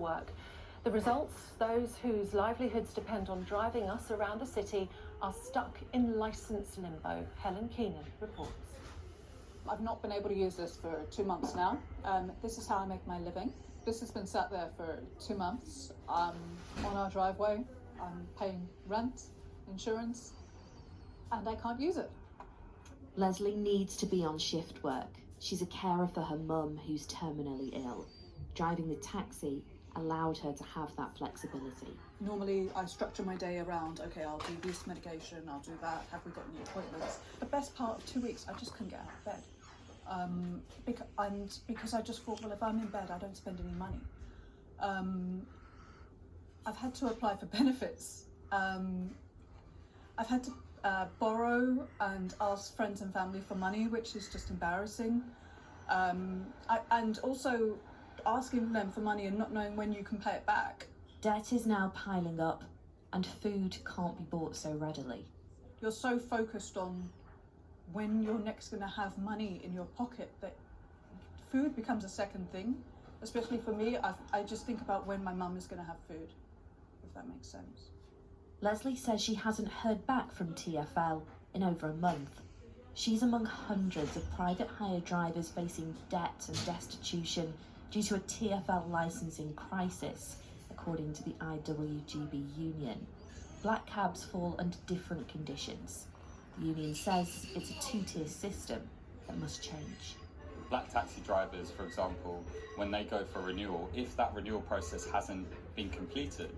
work. The results, those whose livelihoods depend on driving us around the city are stuck in licence limbo. Helen Keenan reports. I've not been able to use this for 2 months now. This is how I make my living. This has been sat there for 2 months on our driveway. I'm paying rent, insurance, and I can't use it. Leslie needs to be on shift work. She's a carer for her mum who's terminally ill. Driving the taxi allowed her to have that flexibility. Normally I structure my day around, okay, I'll do this medication, I'll do that, have we got any appointments? The best part of 2 weeks, I just couldn't get out of bed. Because I just thought, well, if I'm in bed, I don't spend any money. I've had to apply for benefits. I've had to borrow and ask friends and family for money, which is just embarrassing. And also asking them for money and not knowing when you can pay it back. Debt is now piling up and food can't be bought so readily. You're so focused on when you're next going to have money in your pocket that food becomes a second thing. Especially for me, I just think about when my mum is going to have food, if that makes sense. Leslie says she hasn't heard back from TfL in over a month. She's among hundreds of private hire drivers facing debt and destitution due to a TfL licensing crisis, according to the IWGB union. Black cabs fall under different conditions. The union says it's a two-tier system that must change. Black taxi drivers, for example, when they go for renewal, if that renewal process hasn't been completed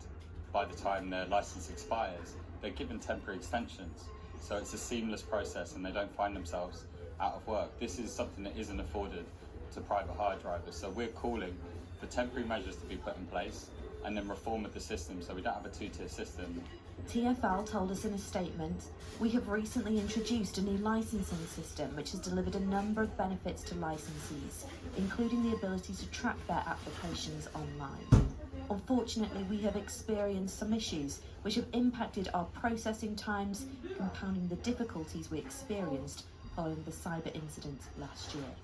by the time their license expires, they're given temporary extensions. So it's a seamless process and they don't find themselves out of work. This is something that isn't afforded to private hire drivers. So we're calling for temporary measures to be put in place and then reform of the system so we don't have a two-tier system. TfL told us in a statement, "We have recently introduced a new licensing system which has delivered a number of benefits to licensees, including the ability to track their applications online. Unfortunately, we have experienced some issues which have impacted our processing times, compounding the difficulties we experienced following the cyber incident last year."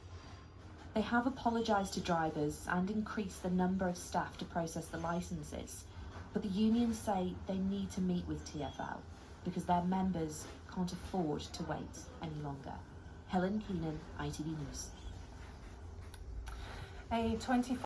They have apologised to drivers and increased the number of staff to process the licences, but the unions say they need to meet with TfL because their members can't afford to wait any longer. Helen Keenan, ITV News. A 25